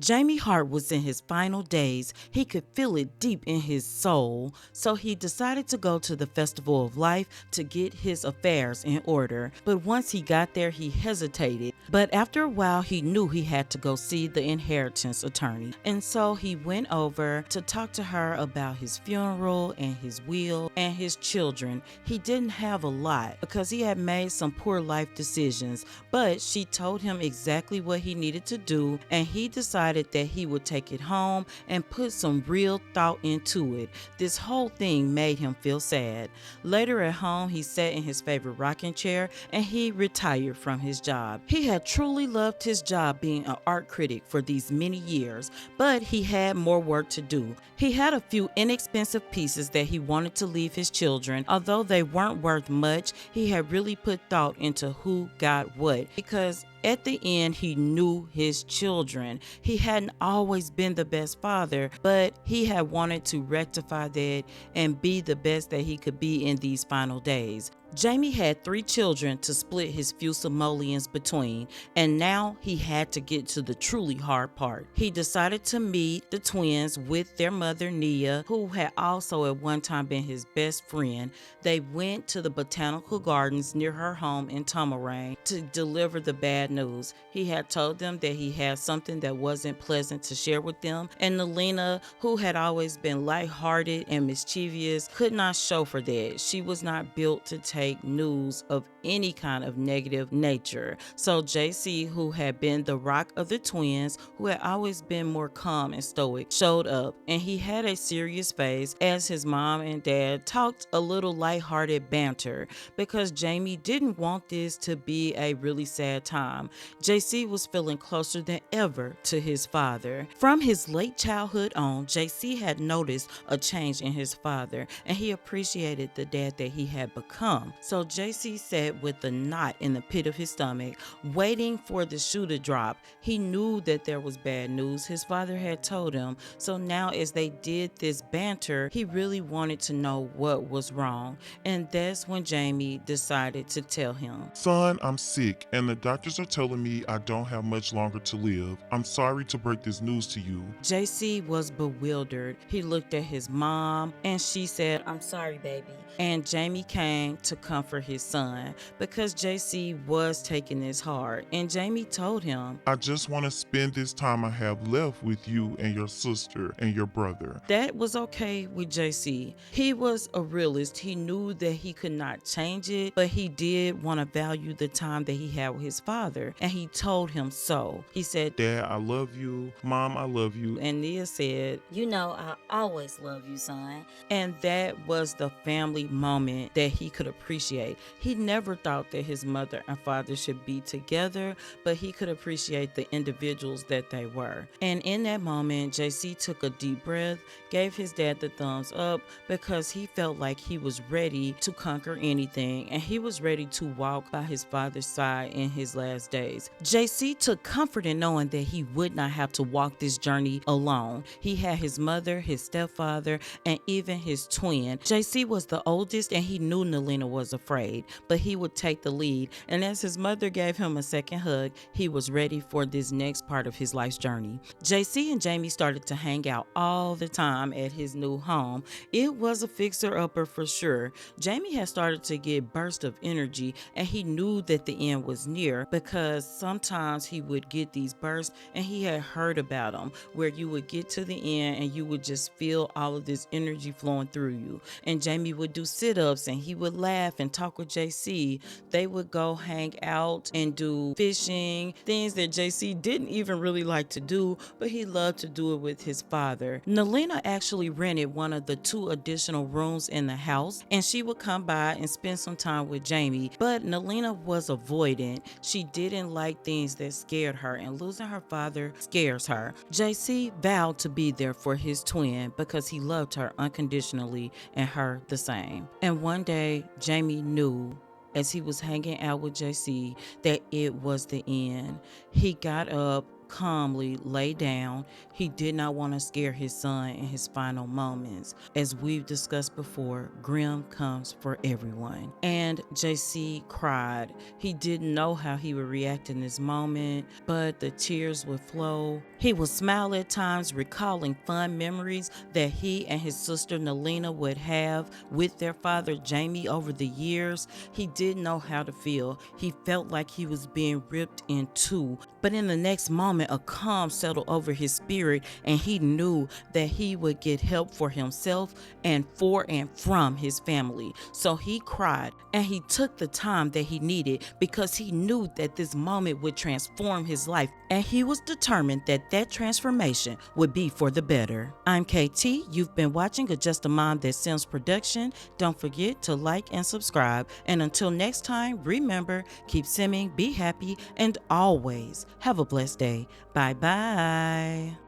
Jaimie Hart was in his final days. He could feel it deep in his soul, so he decided to go to the Festival of Life to get his affairs in order. But once he got there, he hesitated. But after a while, he knew he had to go see the inheritance attorney. And so he went over to talk to her about his funeral and his will and his children. He didn't have a lot because he had made some poor life decisions, but she told him exactly what he needed to do, and he decided that he would take it home and put some real thought into it. This whole thing made him feel sad. Later at home, he sat in his favorite rocking chair and he retired from his job. He had truly loved his job being an art critic for these many years, but he had more work to do. He had a few inexpensive pieces that he wanted to leave his children. Although they weren't worth much, he had really put thought into who got what, because at the end, he knew his children. He hadn't always been the best father, but he had wanted to rectify that and be the best that he could be in these final days. Jaimie had 3 children to split his few simoleons between, and now he had to get to the truly hard part. He decided to meet the twins with their mother Nia, who had also at one time been his best friend. They went to the botanical gardens near her home in Tomarang to deliver the bad news. He had told them that he had something that wasn't pleasant to share with them, and Nelena, who had always been lighthearted and mischievous, could not show for that. She was not built to take news of any kind of negative nature. So Jayce, who had been the rock of the twins, who had always been more calm and stoic, showed up, and he had a serious face as his mom and dad talked a little lighthearted banter because Jaimie didn't want this to be a really sad time. Jayce was feeling closer than ever to his father. From his late childhood on, Jayce had noticed a change in his father, and he appreciated the dad that he had become. So Jayce sat with a knot in the pit of his stomach, waiting for the shoe to drop. He knew that there was bad news. His father had told him. So now as they did this banter, he really wanted to know what was wrong. And that's when Jaimie decided to tell him. Son, I'm sick, and the doctors are telling me I don't have much longer to live. I'm sorry to break this news to you. Jayce was bewildered. He looked at his mom and she said, I'm sorry, baby. And Jaimie came to comfort his son because Jayce was taking this hard. And Jaimie told him, I just want to spend this time I have left with you and your sister and your brother. That was okay with Jayce. He was a realist. He knew that he could not change it, but he did want to value the time that he had with his father. And he told him so. He said, Dad, I love you. Mom, I love you. And Nia said, You know I always love you, son. And that was the family moment that he could appreciate. He never thought that his mother and father should be together, but he could appreciate the individuals that they were. And in that moment, Jayce took a deep breath, gave his dad the thumbs up because he felt like he was ready to conquer anything, and he was ready to walk by his father's side in his last days. Jayce took comfort in knowing that he would not have to walk this journey alone. He had his mother, his stepfather, and even his twin. Jayce was the oldest, and he knew Nelena was afraid, but he would take the lead. And as his mother gave him a second hug, he was ready for this next part of his life's journey. Jayce and Jaimie started to hang out all the time at his new home. It was a fixer-upper for sure. Jaimie had started to get bursts of energy, and he knew that the end was near because sometimes he would get these bursts, and he had heard about them, where you would get to the end and you would just feel all of this energy flowing through you. And Jaimie would do sit-ups and he would laugh and talk with Jayce. They would go hang out and do fishing, things that Jayce didn't even really like to do, but he loved to do it with his father. Nelena actually rented one of the 2 additional rooms in the house, and she would come by and spend some time with Jaimie, but Nelena was avoidant. She didn't like things that scared her, and losing her father scares her. Jayce vowed to be there for his twin because he loved her unconditionally and her the same. And one day, Jaimie knew as he was hanging out with Jayce that it was the end. He got up, calmly lay down. He did not want to scare his son in his final moments. As we've discussed before, grim comes for everyone. And Jayce cried. He didn't know how he would react in this moment, but the tears would flow. He would smile at times, recalling fun memories that he and his sister Nalina would have with their father Jaimie over the years. He didn't know how to feel. He felt like he was being ripped in two. But in the next moment, a calm settled over his spirit, and he knew that he would get help for himself and for and from his family. So he cried, and he took the time that he needed because he knew that this moment would transform his life, and he was determined that that transformation would be for the better. I'm KT. You've been watching a Justamomthatsims production. Don't forget to like and subscribe. And until next time, remember, keep simming, be happy, and always have a blessed day. Bye-bye.